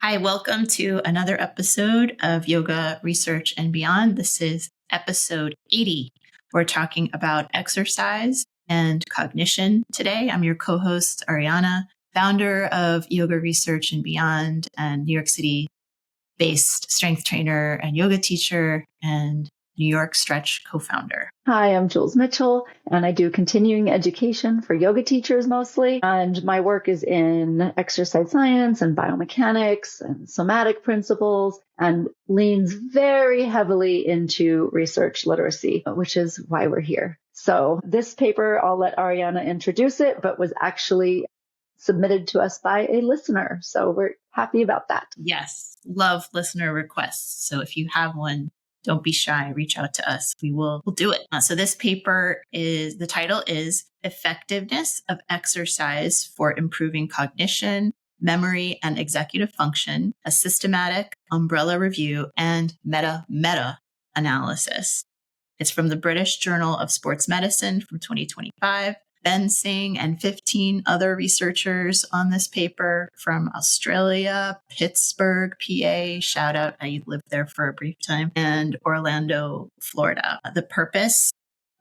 Hi, welcome to another episode of Yoga Research and Beyond. This is episode 80. We're talking about exercise and cognition today. I'm your co-host, Ariana, founder of Yoga Research and Beyond and New York City-based strength trainer and yoga teacher and New York Stretch co-founder. Hi, I'm Jules Mitchell, and I do continuing education for yoga teachers mostly. And my work is in exercise science and biomechanics and somatic principles and leans very heavily into research literacy, which is why we're here. So this paper, I'll let Ariana introduce it, but was actually submitted to us by a listener. So we're happy about that. Yes, love listener requests. So if you have one, don't be shy. Reach out to us. We'll do it. So this paper the title is Effectiveness of Exercise for Improving Cognition, Memory, and Executive Function, a Systematic Umbrella Review and Meta Analysis. It's from the British Journal of Sports Medicine from 2025. Ben Singh and 15 other researchers on this paper from Australia, Pittsburgh, PA, shout out, I lived there for a brief time, and Orlando, Florida. The purpose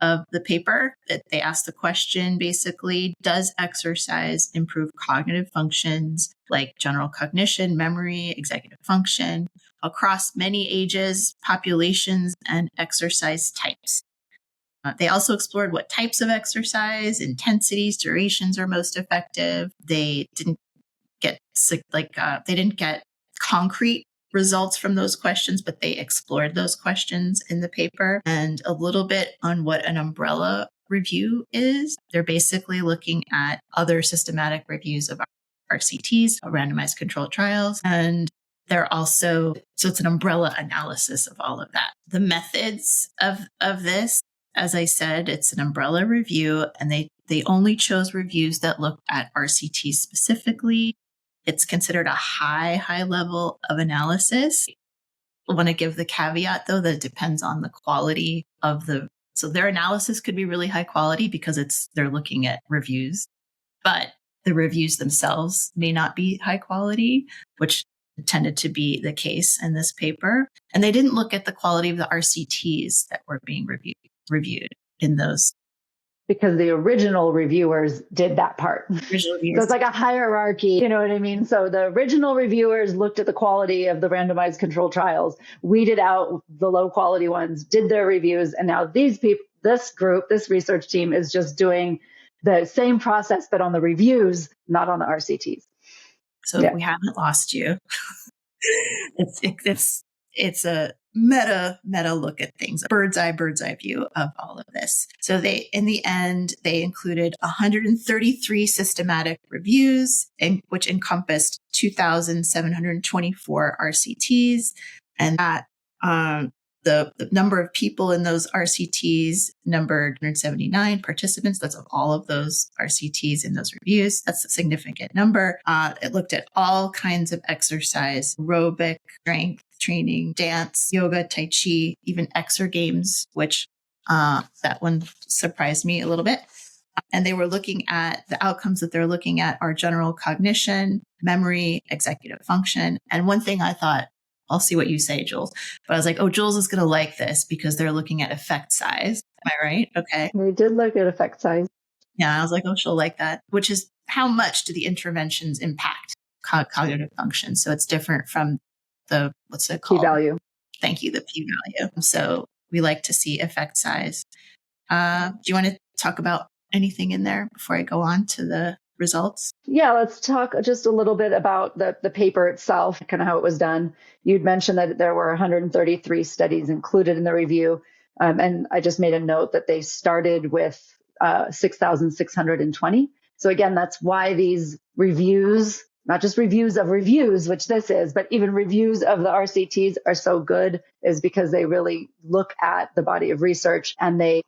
of the paper, they asked the question basically, does exercise improve cognitive functions like general cognition, memory, executive function across many ages, populations, and exercise types? They also explored what types of exercise, intensities, durations are most effective. They didn't get they didn't get concrete results from those questions, but they explored those questions in the paper. And a little bit on what an umbrella review is. They're basically looking at other systematic reviews of RCTs, randomized controlled trials, and they're also, so it's an umbrella analysis of all of that. The methods of this, as I said, it's an umbrella review, and they only chose reviews that looked at RCTs specifically. It's considered a high level of analysis. I want to give the caveat, though, that it depends on the quality of so their analysis could be really high quality because they're looking at reviews, but the reviews themselves may not be high quality, which tended to be the case in this paper. And they didn't look at the quality of the RCTs that were being reviewed in those. Because the original reviewers did that part. So it's like a hierarchy, you know what I mean? So the original reviewers looked at the quality of the randomized controlled trials, weeded out the low quality ones, did their reviews. And now these people, this group, this research team is just doing the same process, but on the reviews, not on the RCTs. So we haven't lost you. It's a meta look at things, bird's eye view of all of this. So in the end, they included 133 systematic reviews, which encompassed 2,724 RCTs, and that the number of people in those RCTs numbered 179 participants. That's of all of those RCTs in those reviews. That's a significant number. It looked at all kinds of exercise, aerobic, strength training, dance, yoga, tai chi, even exergames, which that one surprised me a little bit. And they were looking at the outcomes that they're looking at are general cognition, memory, executive function. And one thing I thought, I'll see what you say, Jules. But I was like, oh, Jules is going to like this because they're looking at effect size. Am I right? Okay. We did look at effect size. Yeah, I was like, oh, she'll like that, which is how much do the interventions impact cognitive function? So it's different from what's it called? P-value. Thank you, the p-value. So we like to see effect size. Do you want to talk about anything in there before I go on to the results? Yeah, let's talk just a little bit about the paper itself, kind of how it was done. You'd mentioned that there were 133 studies included in the review. And I just made a note that they started with 6,620. So again, that's why these reviews, not just reviews of reviews, which this is, but even reviews of the RCTs are so good, is because they really look at the body of research, and they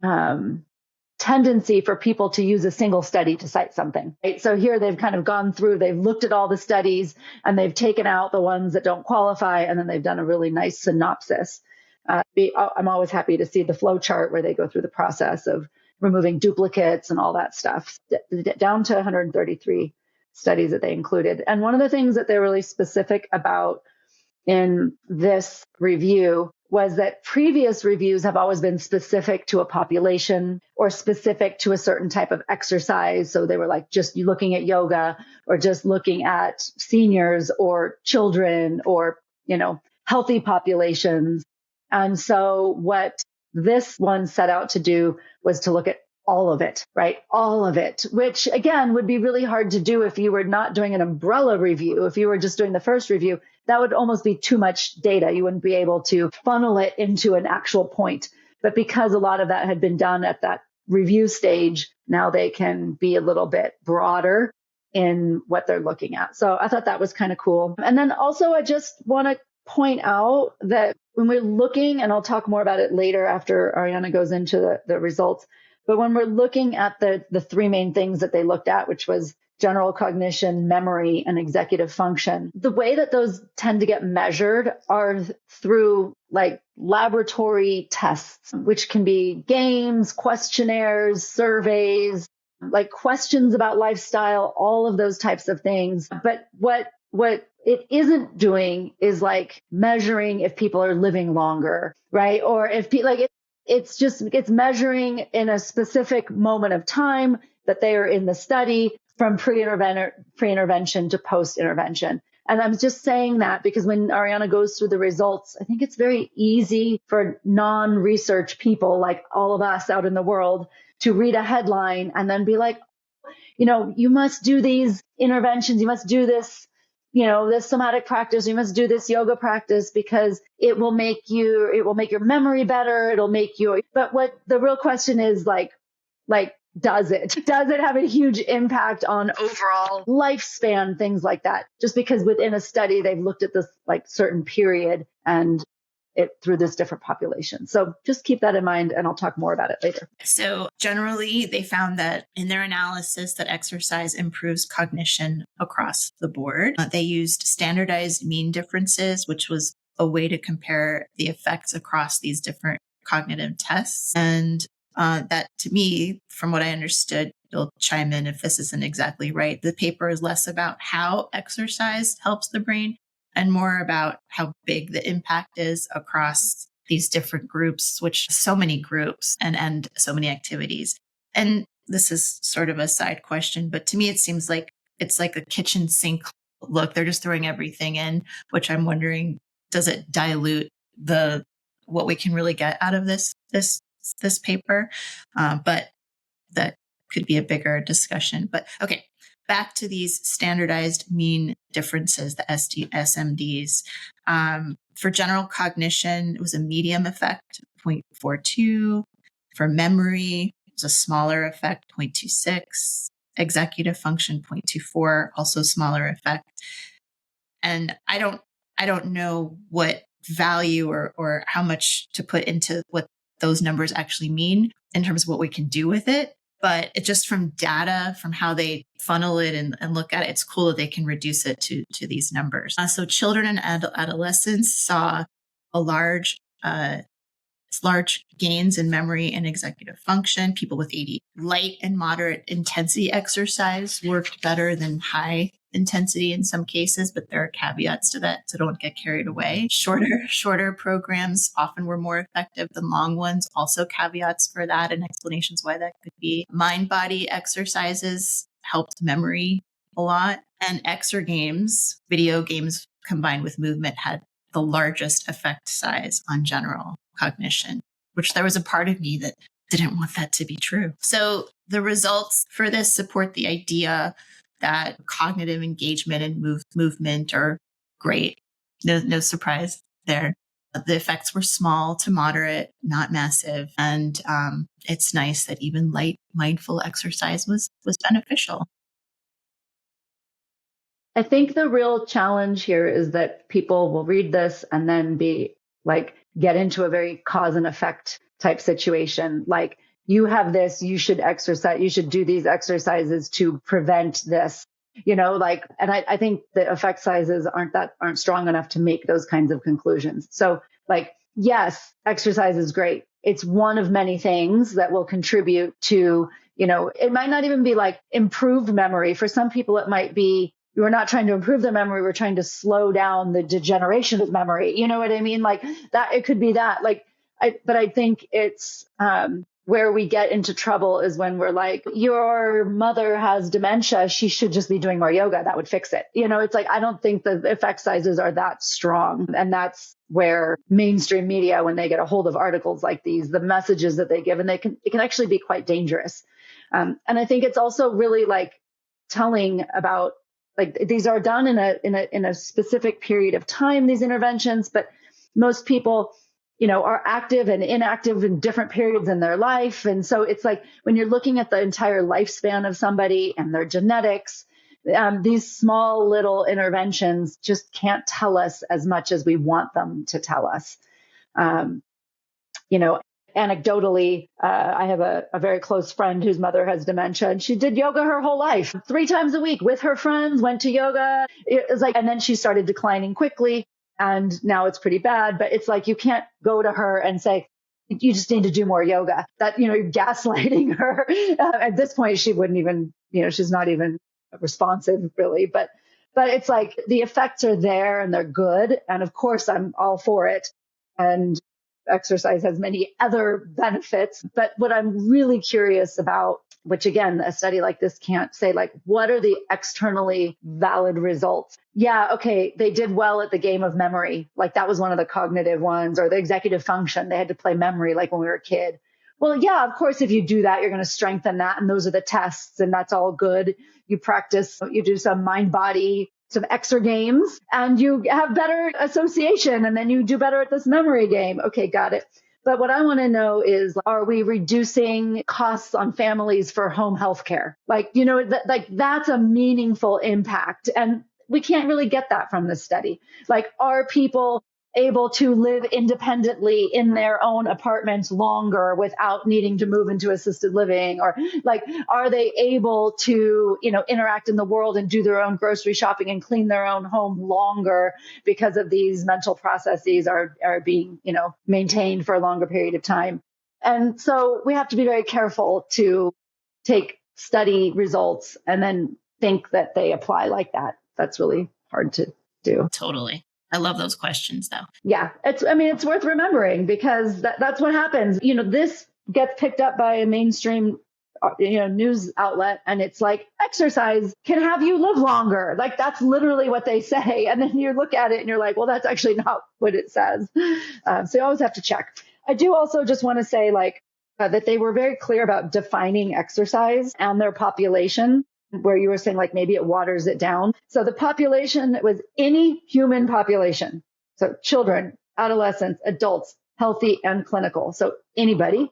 tendency for people to use a single study to cite something. Right? So here they've kind of gone through, they've looked at all the studies, and they've taken out the ones that don't qualify, and then they've done a really nice synopsis. I'm always happy to see the flow chart where they go through the process of removing duplicates and all that stuff, down to 133 studies that they included. And one of the things that they're really specific about in this review was that previous reviews have always been specific to a population or specific to a certain type of exercise. So they were like just looking at yoga or just looking at seniors or children or, healthy populations. And so what this one set out to do was to look at all of it, right? All of it, which again would be really hard to do if you were not doing an umbrella review. If you were just doing the first review, that would almost be too much data. You wouldn't be able to funnel it into an actual point. But because a lot of that had been done at that review stage, now they can be a little bit broader in what they're looking at. So I thought that was kind of cool. And then also I just want to point out that when we're looking, and I'll talk more about it later after Ariana goes into the results, but when we're looking at the three main things that they looked at, which was general cognition, memory, and executive function, the way that those tend to get measured are through like laboratory tests, which can be games, questionnaires, surveys, like questions about lifestyle, all of those types of things. But what it isn't doing is like measuring if people are living longer, right? Or if it's measuring in a specific moment of time that they are in the study from pre-intervention to post-intervention. And I'm just saying that because when Ariana goes through the results, I think it's very easy for non-research people like all of us out in the world to read a headline and then be like, you must do these interventions, you must do this, this somatic practice, you must do this yoga practice because it will make your memory better. But what the real question is like, does it have a huge impact on overall lifespan, things like that? Just because within a study, they've looked at this like certain period and it through this different population. So just keep that in mind and I'll talk more about it later. So generally they found that in their analysis that exercise improves cognition across the board. They used standardized mean differences, which was a way to compare the effects across these different cognitive tests. And that to me, from what I understood, you'll chime in if this isn't exactly right. The paper is less about how exercise helps the brain and more about how big the impact is across these different groups, which so many groups and so many activities. And this is sort of a side question, but to me, it seems like it's like a kitchen sink look. They're just throwing everything in, which I'm wondering, does it dilute what we can really get out of this paper? But that could be a bigger discussion. But okay, back to these standardized mean differences, the SMDs. For general cognition, it was a medium effect, 0.42. For memory, it was a smaller effect, 0.26. Executive function, 0.24, also smaller effect. And I don't know what value or how much to put into what those numbers actually mean in terms of what we can do with it. But it just from data, from how they funnel it and look at it, it's cool that they can reduce it to these numbers. So children and adolescents saw a large gains in memory and executive function. People with AD, light and moderate intensity exercise worked better than high intensity in some cases, but there are caveats to that, so don't get carried away. Shorter programs often were more effective than long ones. Also caveats for that and explanations why that could be. Mind-body exercises helped memory a lot. And exergames, video games combined with movement, had the largest effect size on general cognition, which there was a part of me that didn't want that to be true. So the results for this support the idea that cognitive engagement and movement are great. No surprise there. The effects were small to moderate, not massive. And it's nice that even light mindful exercise was beneficial. I think the real challenge here is that people will read this and then be like, get into a very cause and effect type situation. Like, you have this, you should exercise, you should do these exercises to prevent this, and I think the effect sizes aren't strong enough to make those kinds of conclusions. So like, yes, exercise is great. It's one of many things that will contribute to, It might not even be like improved memory. For some people, it might be, we're not trying to improve the memory. We're trying to slow down the degeneration of memory. You know what I mean? Like that, it could be that. But I think it's, where we get into trouble is when we're like, your mother has dementia. She should just be doing more yoga. That would fix it. It's like, I don't think the effect sizes are that strong. And that's where mainstream media, when they get a hold of articles like these, the messages that they give, and it can actually be quite dangerous. And I think it's also really like telling about, like, these are done in a specific period of time, these interventions, but most people, are active and inactive in different periods in their life. And so it's like when you're looking at the entire lifespan of somebody and their genetics, these small little interventions just can't tell us as much as we want them to tell us. Anecdotally, I have a very close friend whose mother has dementia, and she did yoga her whole life, 3 times a week with her friends, went to yoga. It was like, and then she started declining quickly. And now it's pretty bad, but it's like, you can't go to her and say, you just need to do more yoga. That, you're gaslighting her. At this point, she wouldn't even, she's not even responsive really, but it's like the effects are there and they're good. And of course, I'm all for it. And exercise has many other benefits. But what I'm really curious about, which again, a study like this can't say, like, what are the externally valid results? Yeah, okay, they did well at the game of memory. Like that was one of the cognitive ones, or the executive function. They had to play memory like when we were a kid. Well, yeah, of course, if you do that, you're going to strengthen that. And those are the tests, and that's all good. You practice, you do some mind body, some exer games, and you have better association, and then you do better at this memory game. Okay, got it. But what I want to know is, are we reducing costs on families for home health care? Like, that's a meaningful impact. And we can't really get that from this study. Like, are people able to live independently in their own apartments longer without needing to move into assisted living? Or like, are they able to, interact in the world and do their own grocery shopping and clean their own home longer because of these mental processes are being, maintained for a longer period of time? And so we have to be very careful to take study results and then think that they apply like that. That's really hard to do. Totally. I love those questions though. Yeah. It's worth remembering, because that's what happens. This gets picked up by a mainstream, news outlet, and it's like, exercise can have you live longer. Like that's literally what they say. And then you look at it and you're like, well, that's actually not what it says. So you always have to check. I do also just want to say that they were very clear about defining exercise and their population, where you were saying like maybe it waters it down. So the population was any human population. So children, adolescents, adults, healthy and clinical. So anybody.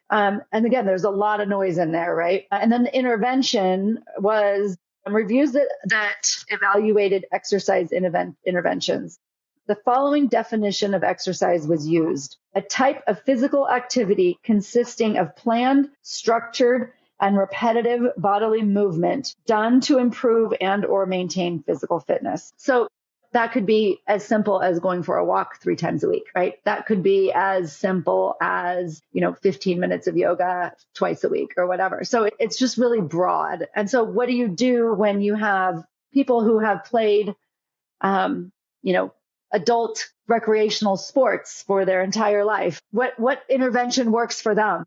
And again, there's a lot of noise in there, right? And then the intervention was reviews that evaluated exercise interventions. The following definition of exercise was used: a type of physical activity consisting of planned, structured, and repetitive bodily movement done to improve and or maintain physical fitness. So that could be as simple as going for a walk 3 times a week, right? That could be as simple as, 15 minutes of yoga twice a week or whatever. So it's just really broad. And so what do you do when you have people who have played, adult recreational sports for their entire life? What intervention works for them?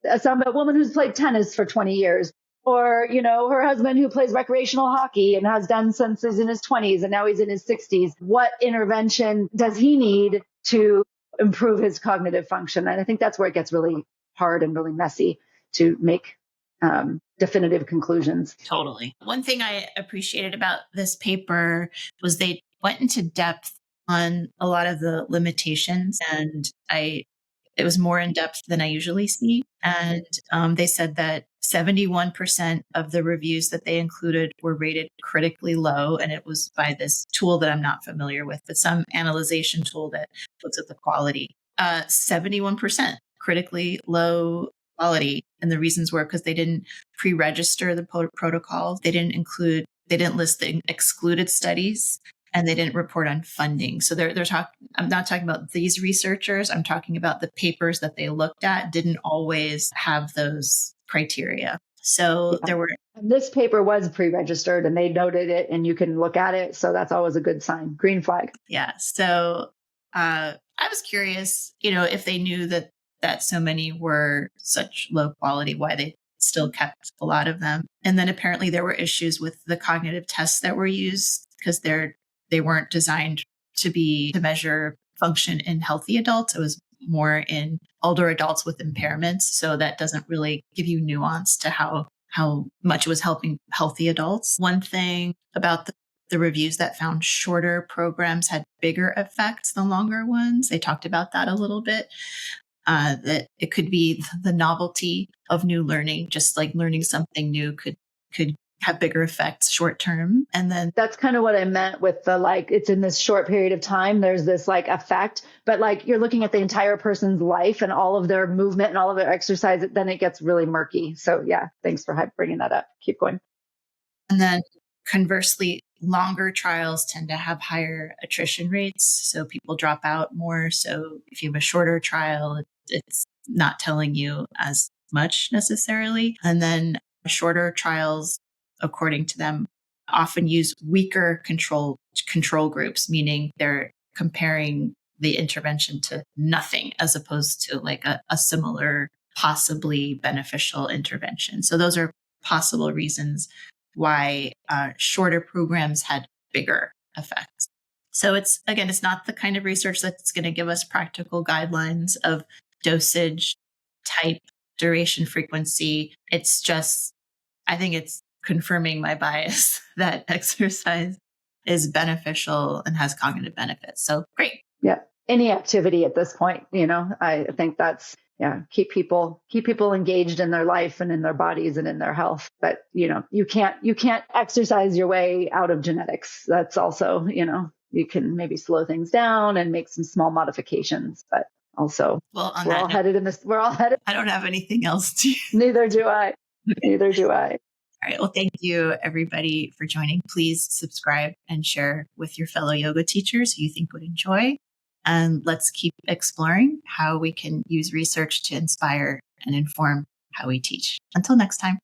A woman who's played tennis for 20 years, or, her husband who plays recreational hockey and has done since he's in his 20s and now he's in his 60s. What intervention does he need to improve his cognitive function? And I think that's where it gets really hard and really messy to make definitive conclusions. Totally. One thing I appreciated about this paper was they went into depth on a lot of the limitations, and it was more in depth than I usually see. And they said that 71% of the reviews that they included were rated critically low. And it was by this tool that I'm not familiar with, but some analyzation tool that looks at the quality. 71% critically low quality. And the reasons were because they didn't pre-register the protocol. They didn't list the excluded studies. And they didn't report on funding. So they're talking, I'm not talking about these researchers. I'm talking about the papers that they looked at didn't always have those criteria. So there were, And this paper was pre-registered and they noted it and you can look at it. So that's always a good sign. Green flag. yeah. So I was curious, if they knew that so many were such low quality, why they still kept a lot of them. And then apparently there were issues with the cognitive tests that were used because they weren't designed to measure function in healthy adults. It was more in older adults with impairments. So that doesn't really give you nuance to how much it was helping healthy adults. One thing about the reviews that found shorter programs had bigger effects than longer ones. They talked about that a little bit. That it could be the novelty of new learning, just like learning something new could have bigger effects short term. And then that's kind of what I meant with the, like, it's in this short period of time, there's this like effect, but like you're looking at the entire person's life and all of their movement and all of their exercise, then it gets really murky. So yeah, thanks for bringing that up. Keep going. And then conversely, longer trials tend to have higher attrition rates. So people drop out more. So if you have a shorter trial, it's not telling you as much necessarily. And then shorter trials, according to them, often use weaker control groups, meaning they're comparing the intervention to nothing as opposed to like a similar, possibly beneficial intervention. So those are possible reasons why shorter programs had bigger effects. So it's not the kind of research that's going to give us practical guidelines of dosage, type, duration, frequency. It's just, I think it's confirming my bias that exercise is beneficial and has cognitive benefits. So great. Yeah. Any activity at this point, I think that's, keep people engaged in their life and in their bodies and in their health. But, you can't exercise your way out of genetics. That's also, you can maybe slow things down and make some small modifications, but also we're all headed. I don't have anything else to. Neither do I. Neither do I. All right. Well, thank you everybody for joining. Please subscribe and share with your fellow yoga teachers who you think would enjoy. And let's keep exploring how we can use research to inspire and inform how we teach. Until next time.